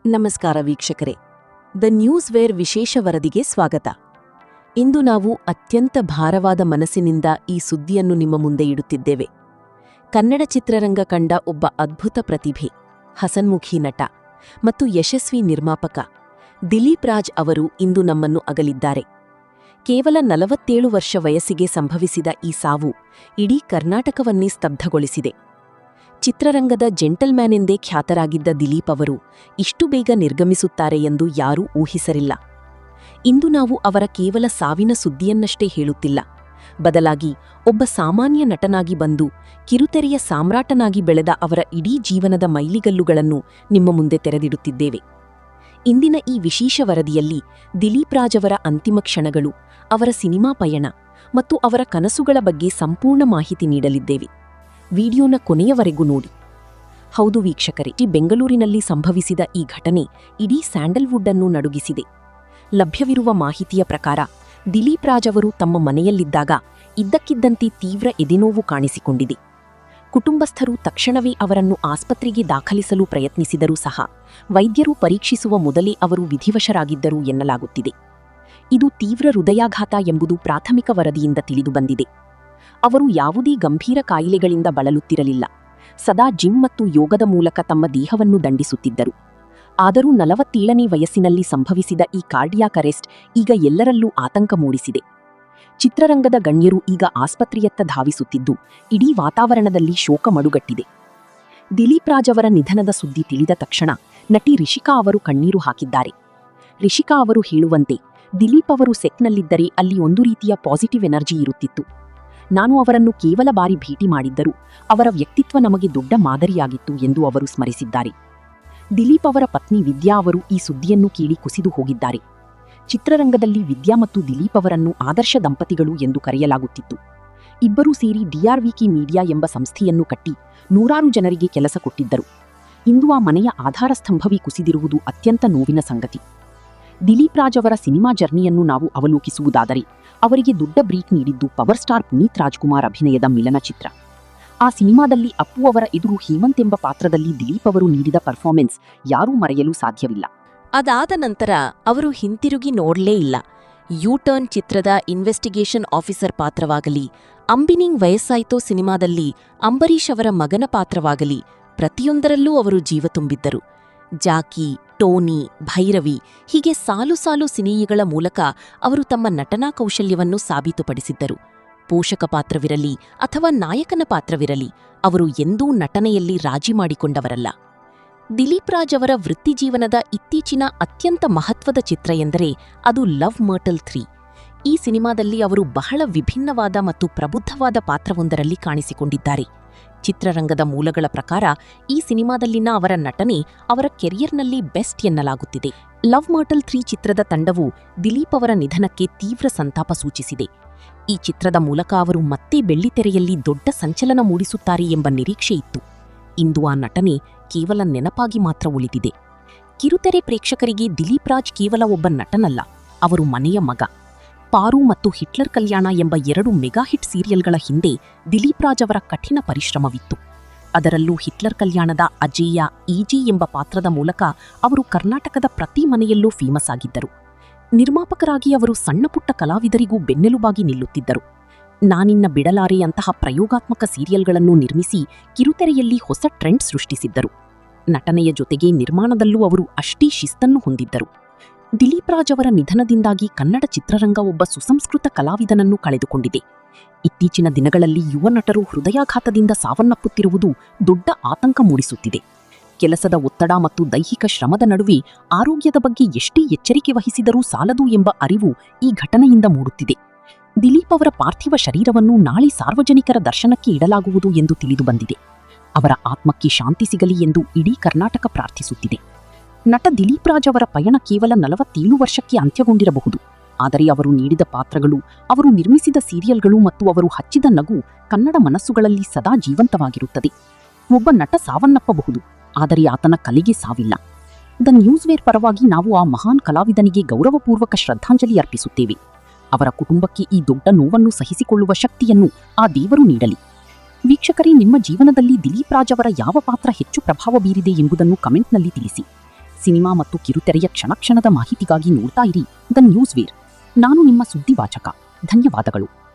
ನಮಸ್ಕಾರ ವೀಕ್ಷಕರೇ, the news wear ವಿಶೇಷ ವರದಿಗೆ ಸ್ವಾಗತ. ಇಂದು ನಾವು ಅತ್ಯಂತ ಭಾರವಾದ ಮನಸ್ಸಿನಿಂದ ಈ ಸುದ್ದಿಯನ್ನು ನಿಮ್ಮ ಮುಂದೆ ಇಡುತ್ತಿದ್ದೇವೆ. ಕನ್ನಡ ಚಿತ್ರರಂಗ ಕಂಡ ಒಬ್ಬ ಅದ್ಭುತ ಪ್ರತಿಭೆ, ಹಸನ್ಮುಖಿ ನಟ ಮತ್ತು ಯಶಸ್ವಿ ನಿರ್ಮಾಪಕ ದಿಲೀಪ್ ರಾಜ್ ಅವರು ಇಂದು ನಮ್ಮನ್ನು ಅಗಲಿದ್ದಾರೆ. ಕೇವಲ 47 ವರ್ಷ ವಯಸ್ಸಿಗೆ ಸಂಭವಿಸಿದ ಈ ಸಾವು ಇಡೀ ಕರ್ನಾಟಕವನ್ನೇ ಸ್ತಬ್ಧಗೊಳಿಸಿದೆ. ಚಿತ್ರರಂಗದ ಜೆಂಟಲ್ಮ್ಯಾನ್ ಎಂದೇ ಖ್ಯಾತರಾಗಿದ್ದ ದಿಲೀಪ್ ಅವರು ಇಷ್ಟು ಬೇಗ ನಿರ್ಗಮಿಸುತ್ತಾರೆ ಎಂದು ಯಾರೂ ಊಹಿಸಲಿಲ್ಲ. ಇಂದು ನಾವು ಅವರ ಕೇವಲ ಸಾವಿನ ಸುದ್ದಿಯನ್ನಷ್ಟೇ ಹೇಳುತ್ತಿಲ್ಲ, ಬದಲಾಗಿ ಒಬ್ಬ ಸಾಮಾನ್ಯ ನಟನಾಗಿ ಬಂದು ಕಿರುತೆರೆಯ ಸಾಮ್ರಾಟನಾಗಿ ಬೆಳೆದ ಅವರ ಇಡೀ ಜೀವನದ ಮೈಲಿಗಲ್ಲುಗಳನ್ನು ನಿಮ್ಮ ಮುಂದೆ ತೆರೆದಿಡುತ್ತಿದ್ದೇವೆ. ಇಂದಿನ ಈ ವಿಶೇಷ ವರದಿಯಲ್ಲಿ ದಿಲೀಪ್ ರಾಜ್ ಅವರ ಅಂತಿಮ ಕ್ಷಣಗಳು, ಅವರ ಸಿನಿಮಾ ಪಯಣ ಮತ್ತು ಅವರ ಕನಸುಗಳ ಬಗ್ಗೆ ಸಂಪೂರ್ಣ ಮಾಹಿತಿ ನೀಡಲಿದ್ದೇವೆ. ವಿಡಿಯೋನ ಕೊನೆಯವರೆಗೂ ನೋಡಿ. ಹೌದು ವೀಕ್ಷಕರೇ, ಬೆಂಗಳೂರಿನಲ್ಲಿ ಸಂಭವಿಸಿದ ಈ ಘಟನೆ ಇಡೀ ಸ್ಯಾಂಡಲ್ವುಡ್ ಅನ್ನು ನಡುಗಿಸಿದೆ. ಲಭ್ಯವಿರುವ ಮಾಹಿತಿಯ ಪ್ರಕಾರ ದಿಲೀಪ್ ರಾಜ್ ಅವರು ತಮ್ಮ ಮನೆಯಲ್ಲಿದ್ದಾಗ ಇದ್ದಕ್ಕಿದ್ದಂತೆ ತೀವ್ರ ಎದೆನೋವು ಕಾಣಿಸಿಕೊಂಡಿದೆ. ಕುಟುಂಬಸ್ಥರು ತಕ್ಷಣವೇ ಅವರನ್ನು ಆಸ್ಪತ್ರೆಗೆ ದಾಖಲಿಸಲು ಪ್ರಯತ್ನಿಸಿದರೂ ಸಹ ವೈದ್ಯರು ಪರೀಕ್ಷಿಸುವ ಮೊದಲೇ ಅವರು ವಿಧಿವಶರಾಗಿದ್ದರು ಎನ್ನಲಾಗುತ್ತಿದೆ. ಇದು ತೀವ್ರ ಹೃದಯಾಘಾತ ಎಂಬುದು ಪ್ರಾಥಮಿಕ ವರದಿಯಿಂದ ತಿಳಿದುಬಂದಿದೆ. ಅವರು ಯಾವುದೇ ಗಂಭೀರ ಕಾಯಿಲೆಗಳಿಂದ ಬಳಲುತ್ತಿರಲಿಲ್ಲ. ಸದಾ ಜಿಮ್ ಮತ್ತು ಯೋಗದ ಮೂಲಕ ತಮ್ಮ ದೇಹವನ್ನು ದಂಡಿಸುತ್ತಿದ್ದರು. ಆದರೂ 47ನೇ ವಯಸ್ಸಿನಲ್ಲಿ ಸಂಭವಿಸಿದ ಈ ಕಾರ್ಡಿಯಾಕ್ ಅರೆಸ್ಟ್ ಈಗ ಎಲ್ಲರಲ್ಲೂ ಆತಂಕ ಮೂಡಿಸಿದೆ. ಚಿತ್ರರಂಗದ ಗಣ್ಯರು ಈಗ ಆಸ್ಪತ್ರೆಯತ್ತ ಧಾವಿಸುತ್ತಿದ್ದು ಇಡೀ ವಾತಾವರಣದಲ್ಲಿ ಶೋಕ ಮಡುಗಟ್ಟಿದೆ. ದಿಲೀಪ್ ರಾಜ್ ಅವರ ನಿಧನದ ಸುದ್ದಿ ತಿಳಿದ ತಕ್ಷಣ ನಟಿ ರಿಷಿಕಾ ಅವರು ಕಣ್ಣೀರು ಹಾಕಿದ್ದಾರೆ. ರಿಷಿಕಾ ಅವರು ಹೇಳುವಂತೆ, ದಿಲೀಪ್ ಅವರು ಸೆಟ್ನಲ್ಲಿದ್ದರೆ ಅಲ್ಲಿ ಒಂದು ರೀತಿಯ ಪಾಸಿಟಿವ್ ಎನರ್ಜಿ ಇರುತ್ತಿತ್ತು. ನಾನು ಅವರನ್ನು ಕೇವಲ ಬಾರಿ ಭೇಟಿ ಮಾಡಿದ್ದರೂ ಅವರ ವ್ಯಕ್ತಿತ್ವ ನಮಗೆ ದೊಡ್ಡ ಮಾದರಿಯಾಗಿತ್ತು ಎಂದು ಅವರು ಸ್ಮರಿಸಿದ್ದಾರೆ. ದಿಲೀಪ್ ಅವರ ಪತ್ನಿ ವಿದ್ಯಾ ಅವರು ಈ ಸುದ್ದಿಯನ್ನು ಕೇಳಿ ಕುಸಿದು ಹೋಗಿದ್ದಾರೆ. ಚಿತ್ರರಂಗದಲ್ಲಿ ವಿದ್ಯಾ ಮತ್ತು ದಿಲೀಪ್ ಅವರನ್ನು ಆದರ್ಶ ದಂಪತಿಗಳು ಎಂದು ಕರೆಯಲಾಗುತ್ತಿತ್ತು. ಇಬ್ಬರೂ ಸೇರಿ DRVK ಮೀಡಿಯಾ ಎಂಬ ಸಂಸ್ಥೆಯನ್ನು ಕಟ್ಟಿ ನೂರಾರು ಜನರಿಗೆ ಕೆಲಸ ಕೊಟ್ಟಿದ್ದರು. ಇಂದು ಆ ಮನೆಯ ಆಧಾರಸ್ತಂಭವೇ ಕುಸಿದಿರುವುದು ಅತ್ಯಂತ ನೋವಿನ ಸಂಗತಿ. ದಿಲೀಪ್ ರಾಜ್ ಅವರ ಸಿನಿಮಾ ಜರ್ನಿಯನ್ನು ನಾವು ಅವಲೋಕಿಸುವುದಾದರೆ, ಅವರಿಗೆ ದೊಡ್ಡ ಬ್ರೇಕ್ ನೀಡಿದ್ದು ಪವರ್ ಸ್ಟಾರ್ ಪುನೀತ್ ರಾಜ್ಕುಮಾರ್ ಅಭಿನಯದ ಮಿಲನ ಚಿತ್ರ. ಆ ಸಿನಿಮಾದಲ್ಲಿ ಅಪ್ಪು ಅವರ ಎದುರು ಹೇಮಂತ್ ಎಂಬ ಪಾತ್ರದಲ್ಲಿ ದಿಲೀಪ್ ಅವರು ನೀಡಿದ ಪರ್ಫಾರ್ಮೆನ್ಸ್ ಯಾರೂ ಮರೆಯಲು ಸಾಧ್ಯವಿಲ್ಲ. ಅದಾದ ನಂತರ ಅವರು ಹಿಂತಿರುಗಿ ನೋಡಲೇ ಇಲ್ಲ. ಯೂ-ಟರ್ನ್ ಚಿತ್ರದ ಇನ್ವೆಸ್ಟಿಗೇಷನ್ ಆಫೀಸರ್ ಪಾತ್ರವಾಗಲಿ, ಅಂಬಿನಿಂಗ್ ವಯಸ್ಸಾಯ್ತೋ ಸಿನಿಮಾದಲ್ಲಿ ಅಂಬರೀಷ್ ಅವರ ಮಗನ ಪಾತ್ರವಾಗಲಿ, ಪ್ರತಿಯೊಂದರಲ್ಲೂ ಅವರು ಜೀವ ತುಂಬಿದ್ದರು. ಜಾಕಿ, ಟೋನಿ, ಭೈರವಿ ಹೀಗೆ ಸಾಲು ಸಾಲು ಸಿನಿಮಾಗಳ ಮೂಲಕ ಅವರು ತಮ್ಮ ನಟನಾ ಕೌಶಲ್ಯವನ್ನು ಸಾಬೀತುಪಡಿಸಿದ್ದರು. ಪೋಷಕ ಪಾತ್ರವಿರಲಿ ಅಥವಾ ನಾಯಕನ ಪಾತ್ರವಿರಲಿ, ಅವರು ಎಂದೂ ನಟನೆಯಲ್ಲಿ ರಾಜಿ ಮಾಡಿಕೊಂಡವರಲ್ಲ. ದಿಲೀಪ್ ರಾಜ್ ಅವರ ವೃತ್ತಿಜೀವನದ ಇತ್ತೀಚಿನ ಅತ್ಯಂತ ಮಹತ್ವದ ಚಿತ್ರ ಎಂದರೆ ಅದು ಲವ್ ಮರ್ಟಲ್ 3. ಈ ಸಿನಿಮಾದಲ್ಲಿ ಅವರು ಬಹಳ ವಿಭಿನ್ನವಾದ ಮತ್ತು ಪ್ರಬುದ್ಧವಾದ ಪಾತ್ರವೊಂದರಲ್ಲಿ ಕಾಣಿಸಿಕೊಂಡಿದ್ದಾರೆ. ಚಿತ್ರರಂಗದ ಮೂಲಗಳ ಪ್ರಕಾರ ಈ ಸಿನಿಮಾದಲ್ಲಿನ ಅವರ ನಟನೆ ಅವರ ಕೆರಿಯರ್ನಲ್ಲಿ ಬೆಸ್ಟ್ ಎನ್ನಲಾಗುತ್ತಿದೆ. ಲವ್ ಮರ್ಟಲ್ 3 ಚಿತ್ರದ ತಂಡವು ದಿಲೀಪ್ ಅವರ ನಿಧನಕ್ಕೆ ತೀವ್ರ ಸಂತಾಪ ಸೂಚಿಸಿದೆ. ಈ ಚಿತ್ರದ ಮೂಲಕ ಅವರು ಮತ್ತೆ ಬೆಳ್ಳಿತೆರೆಯಲ್ಲಿ ದೊಡ್ಡ ಸಂಚಲನ ಮೂಡಿಸುತ್ತಾರೆ ಎಂಬ ನಿರೀಕ್ಷೆ ಇತ್ತು. ಇಂದು ಆ ನಟನೆ ಕೇವಲ ನೆನಪಾಗಿ ಮಾತ್ರ ಉಳಿದಿದೆ. ಕಿರುತೆರೆ ಪ್ರೇಕ್ಷಕರಿಗೆ ದಿಲೀಪ್ ರಾಜ್ ಕೇವಲ ಒಬ್ಬ ನಟನಲ್ಲ, ಅವರು ಮನೆಯ ಮಗ. ಪಾರು ಮತ್ತು ಹಿಟ್ಲರ್ ಕಲ್ಯಾಣ ಎಂಬ 2 ಮೆಗಾ ಹಿಟ್ ಸೀರಿಯಲ್ಗಳ ಹಿಂದೆ ದಿಲೀಪ್ ರಾಜ್ ಅವರ ಕಠಿಣ ಪರಿಶ್ರಮವಿತ್ತು. ಅದರಲ್ಲೂ ಹಿಟ್ಲರ್ ಕಲ್ಯಾಣದ ಅಜೇಯ EG ಎಂಬ ಪಾತ್ರದ ಮೂಲಕ ಅವರು ಕರ್ನಾಟಕದ ಪ್ರತಿ ಮನೆಯಲ್ಲೂ ಫೇಮಸ್ ಆಗಿದ್ದರು. ನಿರ್ಮಾಪಕರಾಗಿ ಅವರು ಸಣ್ಣಪುಟ್ಟ ಕಲಾವಿದರಿಗೂ ಬೆನ್ನೆಲುಬಾಗಿ ನಿಲ್ಲುತ್ತಿದ್ದರು. ನಾನಿನ್ನ ಬಿಡಲಾರೆ ಅಂತಹ ಪ್ರಯೋಗಾತ್ಮಕ ಸೀರಿಯಲ್ಗಳನ್ನು ನಿರ್ಮಿಸಿ ಕಿರುತೆರೆಯಲ್ಲಿ ಹೊಸ ಟ್ರೆಂಡ್ ಸೃಷ್ಟಿಸಿದ್ದರು. ನಟನೆಯ ಜೊತೆಗೆ ನಿರ್ಮಾಣದಲ್ಲೂ ಅವರು ಅಷ್ಟೇ ಶಿಸ್ತನ್ನು ಹೊಂದಿದ್ದರು. ದಿಲೀಪ್ ರಾಜ್ ಅವರ ನಿಧನದಿಂದಾಗಿ ಕನ್ನಡ ಚಿತ್ರರಂಗ ಒಬ್ಬ ಸುಸಂಸ್ಕೃತ ಕಲಾವಿದನನ್ನು ಕಳೆದುಕೊಂಡಿದೆ. ಇತ್ತೀಚಿನ ದಿನಗಳಲ್ಲಿ ಯುವ ನಟರು ಹೃದಯಾಘಾತದಿಂದ ಸಾವನ್ನಪ್ಪುತ್ತಿರುವುದು ದೊಡ್ಡ ಆತಂಕ ಮೂಡಿಸುತ್ತಿದೆ. ಕೆಲಸದ ಒತ್ತಡ ಮತ್ತು ದೈಹಿಕ ಶ್ರಮದ ನಡುವೆ ಆರೋಗ್ಯದ ಬಗ್ಗೆ ಎಷ್ಟೇ ಎಚ್ಚರಿಕೆ ವಹಿಸಿದರೂ ಸಾಲದು ಎಂಬ ಅರಿವು ಈ ಘಟನೆಯಿಂದ ಮೂಡುತ್ತಿದೆ. ದಿಲೀಪ್ ಅವರ ಪಾರ್ಥಿವ ಶರೀರವನ್ನು ನಾಳೆ ಸಾರ್ವಜನಿಕರ ದರ್ಶನಕ್ಕೆ ಇಡಲಾಗುವುದು ಎಂದು ತಿಳಿದುಬಂದಿದೆ. ಅವರ ಆತ್ಮಕ್ಕೆ ಶಾಂತಿ ಸಿಗಲಿ ಎಂದು ಇಡೀ ಕರ್ನಾಟಕ ಪ್ರಾರ್ಥಿಸುತ್ತಿದೆ. ನಟ ದಿಲೀಪ್ ರಾಜ್ ಅವರ ಪಯಣ ಕೇವಲ 47 ವರ್ಷಕ್ಕೆ ಅಂತ್ಯಗೊಂಡಿರಬಹುದು, ಆದರೆ ಅವರು ನೀಡಿದ ಪಾತ್ರಗಳು, ಅವರು ನಿರ್ಮಿಸಿದ ಸೀರಿಯಲ್ಗಳು ಮತ್ತು ಅವರು ಹಚ್ಚಿದ ನಗು ಕನ್ನಡ ಮನಸ್ಸುಗಳಲ್ಲಿ ಸದಾ ಜೀವಂತವಾಗಿರುತ್ತದೆ. ಒಬ್ಬ ನಟ ಸಾವನ್ನಪ್ಪಬಹುದು, ಆದರೆ ಆತನ ಕಲೆಗೆ ಸಾವಿಲ್ಲ. ದ ನ್ಯೂಸ್ ವೇರ್ ಪರವಾಗಿ ನಾವು ಆ ಮಹಾನ್ ಕಲಾವಿದನಿಗೆ ಗೌರವಪೂರ್ವಕ ಶ್ರದ್ಧಾಂಜಲಿ ಅರ್ಪಿಸುತ್ತೇವೆ. ಅವರ ಕುಟುಂಬಕ್ಕೆ ಈ ದೊಡ್ಡ ನೋವನ್ನು ಸಹಿಸಿಕೊಳ್ಳುವ ಶಕ್ತಿಯನ್ನು ಆ ದೇವರು ನೀಡಲಿ. ವೀಕ್ಷಕರೇ, ನಿಮ್ಮ ಜೀವನದಲ್ಲಿ ದಿಲೀಪ್ ರಾಜ್ ಅವರ ಯಾವ ಪಾತ್ರ ಹೆಚ್ಚು ಪ್ರಭಾವ ಬೀರಿದೆ ಎಂಬುದನ್ನು ಕಮೆಂಟ್ನಲ್ಲಿ ತಿಳಿಸಿ. ಸಿನಿಮಾ ಮತ್ತು ಕಿರುತೆರೆಯ ಕ್ಷಣ ಕ್ಷಣದ ಮಾಹಿತಿಗಾಗಿ ನೋಡ್ತಾ ಇರಿ ದ ನ್ಯೂಸ್ ವೇರ್. ನಾನು ನಿಮ್ಮ ಸುದ್ದಿವಾಚಕ. ಧನ್ಯವಾದಗಳು.